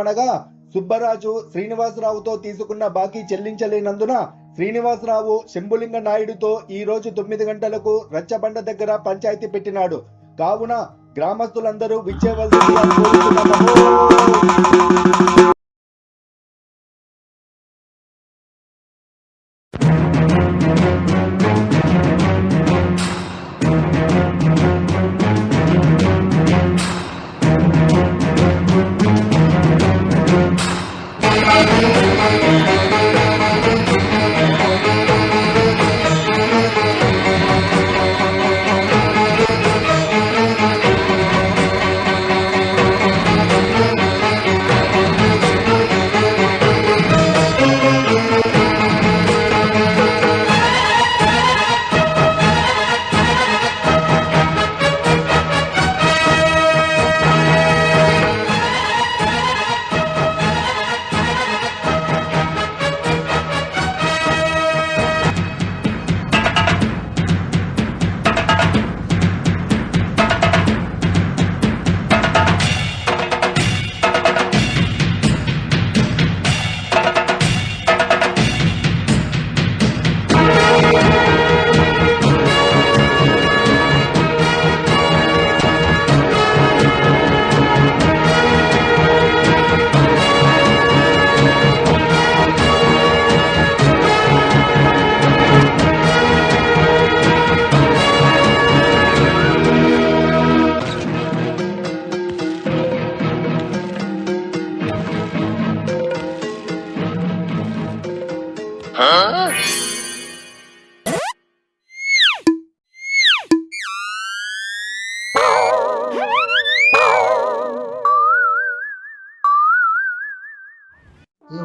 ఏమనగా సుబ్బరాజు శ్రీనివాసరావుతో తీసుకున్న బాకీ చెల్లించలేనందున శ్రీనివాసరావు శంభులింగ నాయుడుతో ఈ రోజు 9 గంటలకు రచ్చబండ దగ్గర పంచాయతీ పెట్టినాడు. కావున గ్రామస్తులందరూ విచ్చేవలసిందిగా కోరుతున్నాము.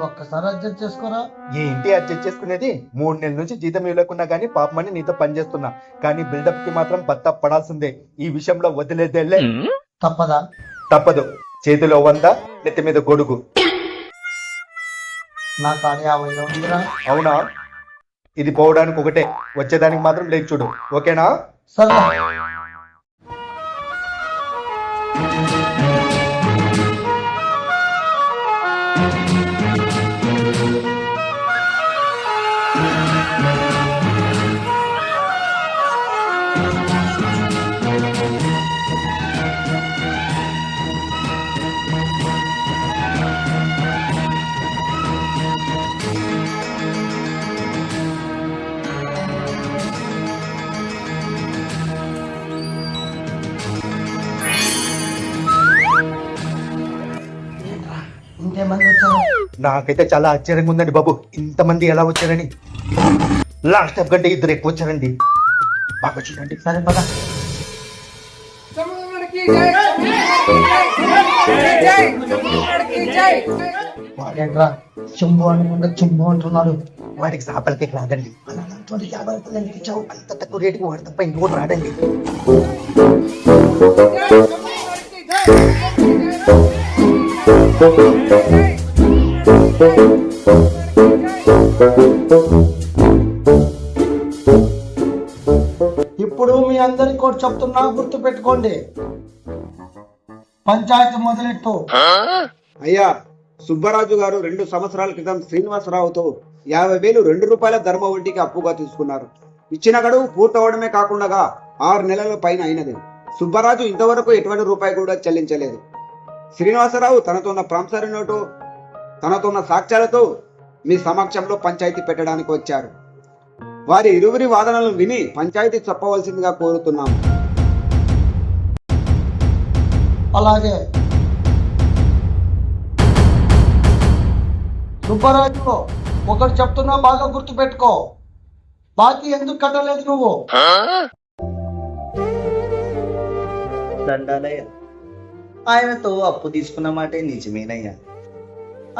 ఒక్కసారి అడ్జస్ట్ చేసుకోరా. ఏంటి అడ్జస్ట్ చేసుకునేది? 3 నెలల నుంచి జీతం ఇవ్వలేకున్నా గానీ పాపమని నీతో పనిచేస్తున్నా, కానీ బిల్డప్ కి మాత్రం బత్త పడాల్సిందే. ఈ విషయంలో వదిలేదేళ్లే. తప్పదా? తప్పదు. చేతిలో 100, నెత్తి మీద గొడుగు. నా కాడి 50 ఉందిరా. అవునా? ఇది పోవడానికి ఒకటే, వచ్చేదానికి మాత్రం లేచి చూడు. ఓకేనా? సరే. ఇంతమంది వచ్చారు. నాకైతే చాలా ఆశ్చర్యంగా ఉందండి బాబు, ఇంతమంది ఎలా వచ్చారని. లాస్ట్ టైం కంటే 2 ఎక్కువ వచ్చారండి. బాగా చూడండి. సరే పద. వాడేంట్రా చుంబు అనుకుంటే చుంబు అంటున్నాడు. వాడికి సాపలకి రాదండి. అంత తక్కువ రేటుకి వాడు తప్ప ఇంకోటి రాడండి. ఇప్పుడు మీ అందరికి కూడా చెప్తున్నా, గుర్తు పెట్టుకోండి. పంచాయతీ మొదలెట్టు. అయ్యా, సుబ్బరాజు గారు 2 సంవత్సరాల క్రితం శ్రీనివాసరావుతో 50,000 ₹2 ధర్మ వడ్డీకి అప్పుగా తీసుకున్నారు. ఇచ్చిన గడువు పూర్తవడమే కాకుండా 6 నెలల పైన అయినది. సుబ్బరాజు ఇంతవరకు ఎటువంటి రూపాయి కూడా చెల్లించలేదు. శ్రీనివాసరావు తనతో ఉన్న ప్రామిసరీ నోటు, తనతో ఉన్న సాక్ష్యాలతో మీ సమక్షంలో పంచాయతీ పెట్టడానికి వచ్చారు. వారి ఇరువురి వాదనలను విని పంచాయతీ చెప్పవలసిందిగా కోరుతున్నాము. అలాగే సుబ్బరాజు, ఒకటి చెప్తున్నా, బాగా గుర్తు పెట్టుకో. బాకీ ఎందుకు కట్టలేదు నువ్వు? దండాలయ్య, ఆయనతో అప్పు తీసుకున్న మాటే నిజమేనయ్యా.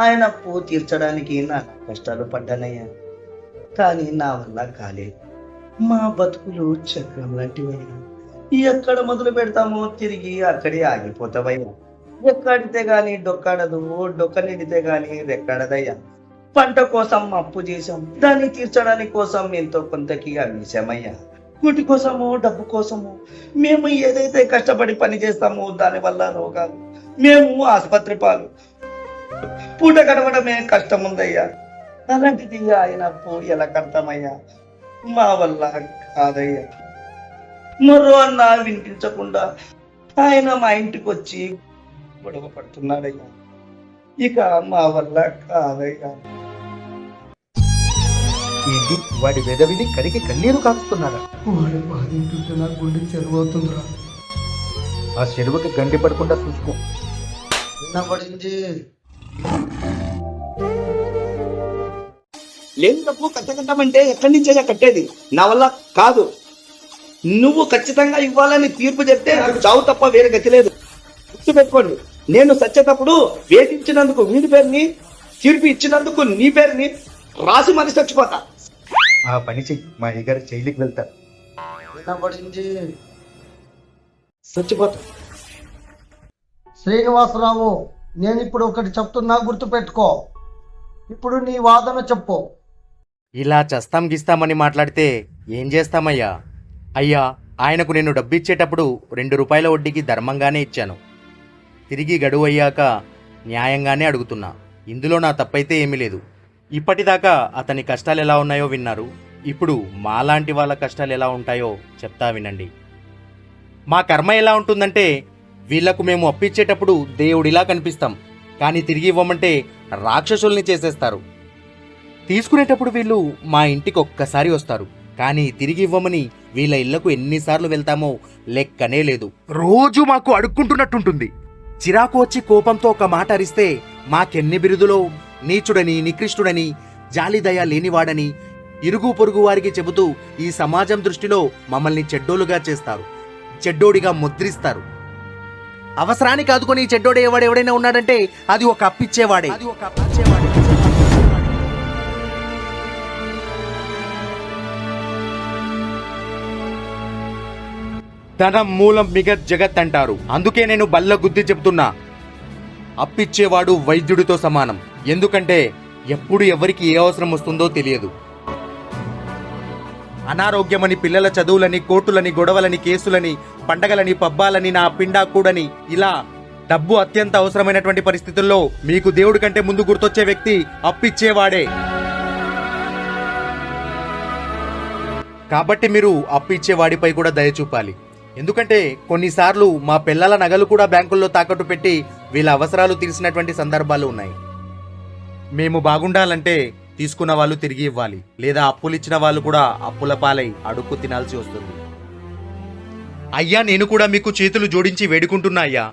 ఆయన అప్పు తీర్చడానికి నా కష్టాలు పడ్డానయ్యా, కానీ నా వల్ల కాలేదు. మా బతుకులు చక్రం లాంటివయ్యా. ఎక్కడ మొదలు పెడతామో తిరిగి అక్కడే ఆగిపోతావయ్యా. ఎక్కడితే గాని డొక్కాడదు, డొక్క నిండితే గాని రెక్కాడదయ్యా. పంట కోసం అప్పు చేశాం, దాన్ని తీర్చడానికి కోసం ఎంతో కొంతకి అమ్మేశామయ్యా. గుటి కోసము, డబ్బు కోసము మేము ఏదైతే కష్టపడి పని చేస్తామో దానివల్ల రోగాలు, మేము ఆసుపత్రి పాలు. పూట గడవడమే కష్టం ఉందయ్యా. అలాంటిది ఆయన అప్పు ఎలా కడతామయ్యా? మా వల్ల కాదయ్యా. మరో అన్న వినిపించకుండా ఆయన మా ఇంటికి వచ్చి గొడవ పడుతున్నాడయ్యా. ఇక మా వల్ల కాదయ్యా. ఏంటి వాడి వెదవిని కడిగి కన్నీరు కాస్తున్నారు. వాడి బాధింటుంటే నా గుండె చెరువవుతుందిరా. ఆ చెరువుకి గండి పడకుండా చూసుకో. వినబడింది. లేని డబ్బు కట్టకట్టమంటే ఎక్కడి నుంచే కట్టేది? నా వల్ల కాదు. నువ్వు ఖచ్చితంగా ఇవ్వాలని తీర్పు చెప్తే నాకు చావు తప్ప వేరే గతి లేదు. గుర్తుపెట్టుకోండి, నేను సచ్చేటప్పుడు వేధించినందుకు వీడి పేరుని, తీర్పు ఇచ్చినందుకు నీ పేరుని రాసి మరి చచ్చిపోతా. ఆ పని చెయ్యి, మా అయ్యగారు జైలుకి వెళ్తారు. వినబడింది. చచ్చిపోతా. శ్రీనివాసరావు, నేను ఇప్పుడు ఒకటి చెప్తున్నా, గుర్తుపెట్టుకో. ఇప్పుడు నీ వాదన చెప్పు. ఇలా చస్తాం గిస్తామని మాట్లాడితే ఏం చేస్తామయ్యా? అయ్యా, ఆయనకు నేను డబ్బిచ్చేటప్పుడు 2 రూపాయల వడ్డీకి ధర్మంగానే ఇచ్చాను. తిరిగి గడువు అయ్యాక న్యాయంగానే అడుగుతున్నా. ఇందులో నా తప్పైతే ఏమీ లేదు. ఇప్పటిదాకా అతని కష్టాలు ఎలా ఉన్నాయో విన్నారు. ఇప్పుడు మాలాంటి వాళ్ళ కష్టాలు ఎలా ఉంటాయో చెప్తా వినండి. మా కర్మ ఎలా ఉంటుందంటే, వీళ్లకు మేము అప్పిచ్చేటప్పుడు దేవుడిలా కనిపిస్తాం, కానీ తిరిగి ఇవ్వమంటే రాక్షసుల్ని చేసేస్తారు. తీసుకునేటప్పుడు వీళ్ళు మా ఇంటికి ఒక్కసారి వస్తారు, కానీ తిరిగి ఇవ్వమని వీళ్ళ ఇళ్లకు ఎన్నిసార్లు వెళ్తామో లెక్కనే లేదు. రోజు మాకు అడుక్కుంటున్నట్టుంటుంది. చిరాకు వచ్చి కోపంతో ఒక మాట అరిస్తే మాకెన్ని బిరుదులో నీచుడని, నికృష్టుడని, జాలిదయ లేనివాడని ఇరుగు పొరుగు వారికి చెబుతూ ఈ సమాజం దృష్టిలో మమ్మల్ని చెడ్డోలుగా చేస్తారు, చెడ్డోడిగా ముద్రిస్తారు. అవసరానికి ఆదుకొని చెడ్డోడే ఎవడెవడైనా ఉన్నాడంటే అది ఒక అప్పిచ్చేవాడే. ధనం మూలం మిగత్ జగత్ అంటారు. అందుకే నేను బల్ల గుద్ది చెప్తున్నా, అప్పిచ్చేవాడు వైద్యుడితో సమానం. ఎందుకంటే ఎప్పుడు ఎవరికి ఏ అవసరం వస్తుందో తెలియదు. అనారోగ్యమని, పిల్లల చదువులని, కోర్టులని, గొడవలని, కేసులని, పండగలని, పబ్బాలని, నా పిండా కూడని, ఇలా డబ్బు అత్యంత అవసరమైనటువంటి పరిస్థితుల్లో మీకు దేవుడి కంటే ముందు గుర్తొచ్చే వ్యక్తి అప్పిచ్చేవాడే. కాబట్టి మీరు అప్పిచ్చేవాడిపై కూడా దయ చూపాలి. ఎందుకంటే కొన్నిసార్లు మా పిల్లల నగలు కూడా బ్యాంకుల్లో తాకట్టు పెట్టి వీళ్ళ అవసరాలు తీర్చినటువంటి సందర్భాలు ఉన్నాయి. మేము బాగుండాలంటే తీసుకున్న వాళ్ళు తిరిగి ఇవ్వాలి, లేదా అప్పులు ఇచ్చిన వాళ్ళు కూడా అప్పుల పాలై అడుక్కు తినాల్సి వస్తుంది. అయ్యా, నేను కూడా మీకు చేతులు జోడించి వేడుకుంటున్నా అయ్యా.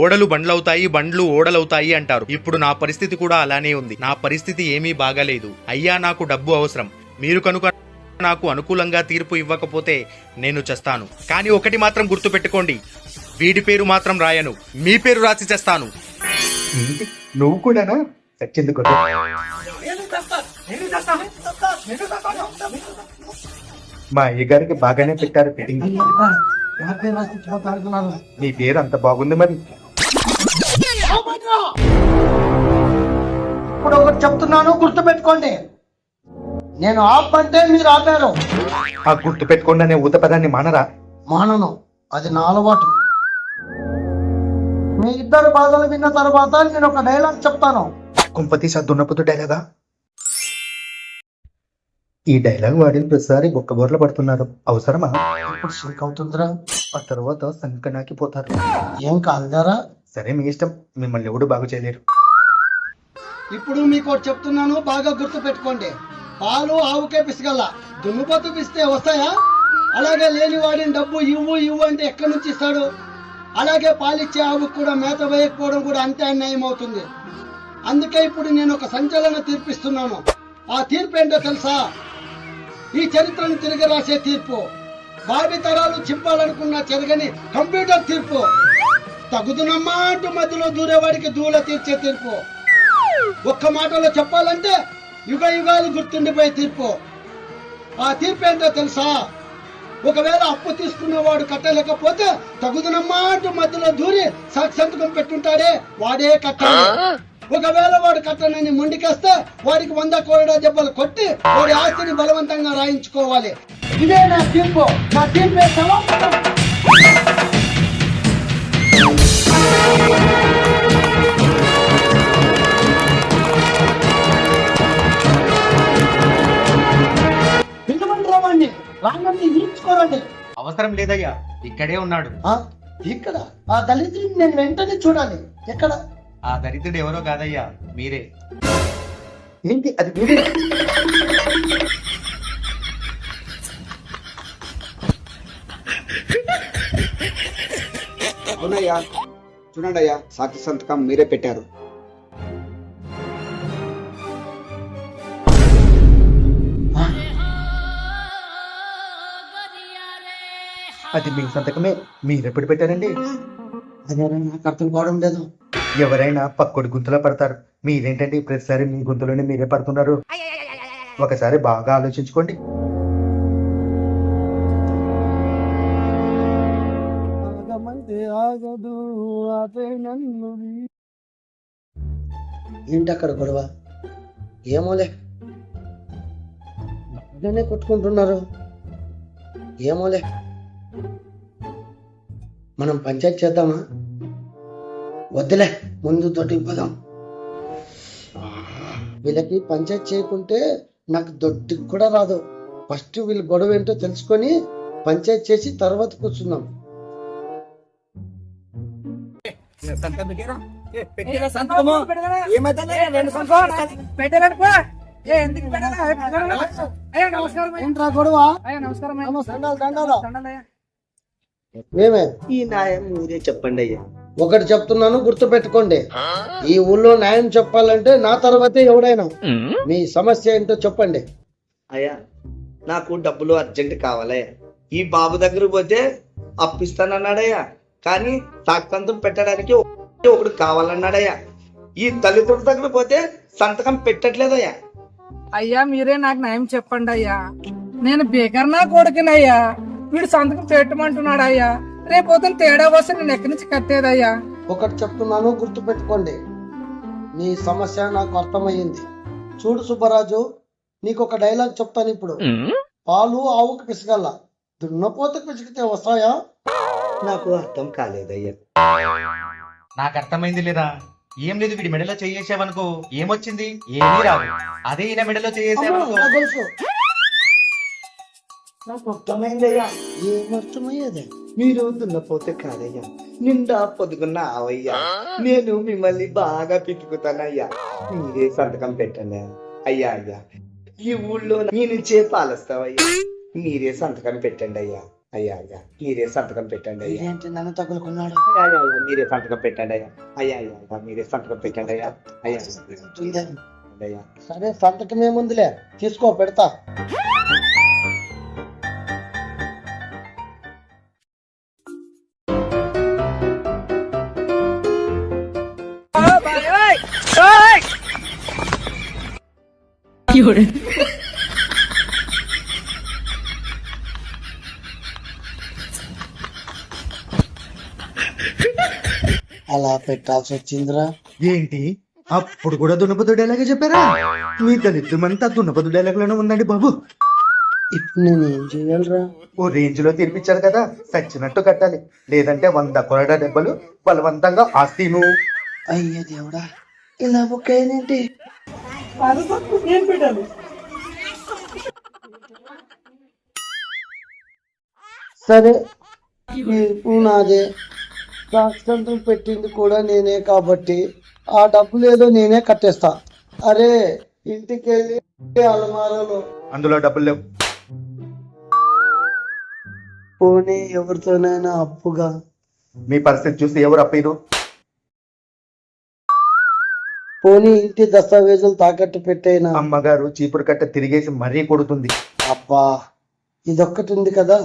ఓడలు బండ్లవుతాయి, బండ్లు ఓడలవుతాయి అంటారు. ఇప్పుడు నా పరిస్థితి కూడా అలానే ఉంది. నా పరిస్థితి ఏమీ బాగాలేదు అయ్యా. నాకు డబ్బు అవసరం. మీరు కనుక నాకు అనుకూలంగా తీర్పు ఇవ్వకపోతే నేను చేస్తాను. కానీ ఒకటి మాత్రం గుర్తు పెట్టుకోండి, వీడి పేరు మాత్రం రాయను, మీ పేరు రాసి చేస్తాను. నువ్వు కూడానా? చచ్చింది మా అయ్యగారికి బాగానే పెట్టారు ఫిట్టింగ్. నీ పేరు అంత బాగుంది మరి. ఇప్పుడు ఒకటి చెప్తున్నాను, గుర్తుపెట్టుకోండి. నేను ఆపంటే మీరు ఆపారు. ఆ గుర్తు పెట్టుకోండి అనే ఊత పదాన్ని మానరా? మానను, అది నా అలవాటు. మీ ఇద్దరు బాధలు విన్న తర్వాత నేను ఒక డైలాగ్ చెప్తాను. కుంపతి సద్దున్నపుతు డైలాగా? ఈ డైలాగ్ వాడిన ప్రతిసారి బొక్క బోర్ల పడుతున్నారు. అవసరమా? ఇప్పుడు సింక్ అవుతుందిరా. ఆ తర్వాత సంకనాకి పోతారు. ఏం కాదురా. సరే, మీ ఇష్టం. మిమ్మల్ని ఎవడు బాగు చేయలేరు. ఇప్పుడు మీకు ఒకటి చెప్తున్నాను, బాగా గుర్తు పెట్టుకోండి. పాలు ఆవుకే పిసగల, దున్నుపోతు పిస్తే వస్తాయా? అలాగే లేని వాడిని డబ్బు ఇవ్వు ఇవ్వు అంటే ఎక్కడి నుంచి ఇస్తాడు? అలాగే పాలిచ్చే ఆవుకు కూడా మేత వేయకపోవడం కూడా అంతే అన్యాయం అవుతుంది. అందుకే ఇప్పుడు నేను ఒక సంచలన తీర్పిస్తున్నాను. ఆ తీర్పు ఏంటో తెలుసా? ఈ చరిత్రను తిరిగి రాసే తీర్పు. భావి తరాలు చింపాలనుకున్న చెరగని కంప్యూటర్ తీర్పు. తగుదునమ్మా అంటూ మధ్యలో దూరేవాడికి దూల తీర్చే తీర్పు. ఒక్క మాటలో చెప్పాలంటే యుగ యుగాలు గుర్తుండిపోయే తీర్పు. ఆ తీర్పు ఏంటో తెలుసా? ఒకవేళ అప్పు తీసుకున్నవాడు కట్టలేకపోతే తగుదునమ్మా అంటూ మధ్యలో దూరి సంతకం పెట్టుంటాడే వాడే కట్టాలి. ఒకవేళ వాడు కట్టనని మొండికేస్తే వాడికి 100 కోరడా దెబ్బలు కొట్టి వాడి ఆస్తిని బలవంతంగా రాయించుకోవాలి. ఇదే నా తీర్పు. నా తీర్పే సమాప్తం. అవసరం లేదయ్యా, ఇక్కడే ఉన్నాడు. ఆ, ఇక్కడ ఆ దళితుడిని నేను వెంటనే చూడాలి. ఎక్కడ? ఆ దరిద్రుడు ఎవరో కాదయ్యా, మీరే. ఏంటి అది? మీరే? అవునయ్యా, చూడండి అయ్యా, సాక్షి సంతకం మీరే పెట్టారు. అది మీ సంతకమే, మీరెప్పుడు పెట్టారండి? అదే నాకు అర్థం కావడం లేదు. ఎవరైనా పక్కడి గుంతలో పడతారు, మీరేంటండి ప్రతిసారి మీ గుంతలోనే మీరే పడుతున్నారు? ఒకసారి బాగా ఆలోచించుకోండి. ఏంటి అక్కడ గొడవ? ఏమోలే, బాగానే కొట్టుకుంటున్నారు. ఏమోలే, మనం పంచాయతీ చేద్దామా? వద్దులే, ముందు దొడ్డికి పోదాం. వీళ్ళకి పంచాయతీ చేయకుంటే నాకు దొడ్డికి కూడా రాదు. ఫస్ట్ వీళ్ళ గొడవ ఏంటో తెలుసుకొని పంచాయతీ చేసి తర్వాత కూర్చుందాం. ఏంట్రా గొడవ? ఏమే? ఈ న్యాయం మీరే చెప్పండి అయ్యా. ఒకటి చెప్తున్నాను, గుర్తు పెట్టుకోండి. ఈ ఊళ్ళో న్యాయం చెప్పాలంటే నా తర్వాతే ఎవడైనా. మీ సమస్య ఏంటో చెప్పండి. అయ్యా, నాకు డబ్బులు అర్జెంట్ కావాలయ్యా. ఈ బాబు దగ్గర పోతే అప్పిస్తానన్నాడయ్యా, కానీ సాక్షంతం పెట్టడానికి ఒకడు కావాలన్నాడయ్యా. ఈ తల్లిదండ్రుల దగ్గర పోతే సంతకం పెట్టట్లేదయ్యా. అయ్యా మీరే నాకు న్యాయం చెప్పండి అయ్యా. నేను బేకర్ నా కొడుకునయ్యా, వీడు సంతకం పెట్టమంటున్నాడు అయ్యా. రేపోతే తేడా వస్తే నేను ఎక్కడి నుంచి కట్టేదయ్యా. ఒకటి చెప్తున్నాను, గుర్తు పెట్టుకోండి. నీ సమస్య నాకు అర్థమయ్యింది. చూడు సుబ్బరాజు, నీకు ఒక డైలాగ్ చెప్తాను ఇప్పుడు. పాలు ఆవుకు పిసగల్లా, దున్నపోతకు పిసిగితే వస్తాయా? నాకు అర్థం కాలేదయ్యా. నాకు అర్థమైంది లేదా? ఏం లేదు, వీడి మెడలో చేయేసావనుకో ఏమొచ్చింది? ఏమీ రాదు. అదే ఈయన మెడలో చేయేసావనుకో. నాకు తెలుసు. నాకు అర్థమైందయ్యా. ఏమర్థమయ్యేది? మీరు దున్నపోతే కాదయ్యా, నిండా పొదుగున్న ఆవయ్యా. నేను మిమ్మల్ని బాగా పితుకుతానయ్యా. మీరే సంతకం పెట్టండి అయ్యా. అయ్యా, ఈ ఊళ్ళో మీ నుంచే పాలస్తావయ్యా. మీరే సంతకం పెట్టండి అయ్యా. అయ్యా అయ్యా, మీరే సంతకం పెట్టండి అయ్యా. ఏంటి నన్ను తగులుకున్నాడు? అయ్యా అయ్యా, మీరే సంతకం పెట్టండి అయ్యా. అయ్యా అయ్యా అయ్యా, మీరే సంతకం పెట్టండి అయ్యా. అయ్యా అయ్యా. సరే, సంతకం ఏముందిలే, తీసుకో, పెడతా. అలా పెట్టాల్సి వచ్చిందిరా. ఏంటి, అప్పుడు కూడా దున్నపదు డైలాగే చెప్పారా? మీ దళిద్రమంతా దున్నపదు డైలాగ్లోనే ఉందండి బాబు. ఇప్పుడు నేను ఏం చేయాలరా? ఓ రేంజ్ లో తీర్పిచ్చారు కదా, సచ్చినట్టు కట్టాలి. లేదంటే 100 కొరడా దెబ్బలు, బలవంతంగా ఆస్తిను. అయ్యో దేవుడా, ఇలా ఒకేనేంటి? సరే, నాదే. సాక్షంతం పెట్టింది కూడా నేనే కాబట్టి ఆ డబ్బులు ఏదో నేనే కట్టేస్తా. అరే, ఇంటికి వెళ్ళి అలమారాలో అందులో డబ్బులు లేవు. పోనీ ఎవరితోనైనా అప్పుగా. మీ పరిస్థితి చూసి ఎవరు అప్పీరు? పోనీ ఇంటి దస్తావేజులు తాకట్టు పెట్టైనా. అమ్మగారు చీపురు కట్ట తిరిగేసి మరీ కొడుతుంది. అబ్బా, ఇదొక్కటి ఉంది కదా,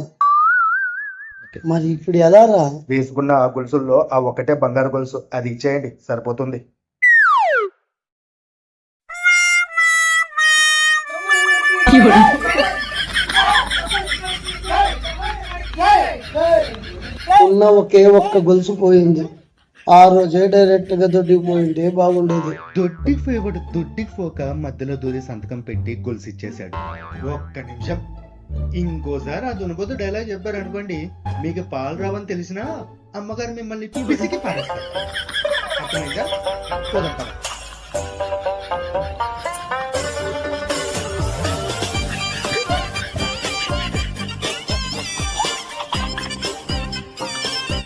మరి ఇప్పుడు ఎలా రా? వేసుకున్న ఆ గొలుసుల్లో ఆ ఒకటే బంగారు గొలుసు, అది ఇచ్చేయండి సరిపోతుంది. ఉన్న ఒకే ఒక్క గొలుసు పోయింది. ఆ రోజే డైరెక్ట్ గా దొడ్డికి పోయింటే బాగుండేది. దొడ్డికి పోక మధ్యలో దూరి సంతకం పెట్టి గొలుసు ఇచ్చేశాడు. ఒక్క నిమిషం, ఇంకోసారి ఆ దునపోతు డైలాగ్ చెప్పారు అనుకోండి, మీకు పాలు రావని తెలిసినా అమ్మగారు మిమ్మల్ని పిసికి పారేస్తారు. అర్థమైందా? పోదాం పద.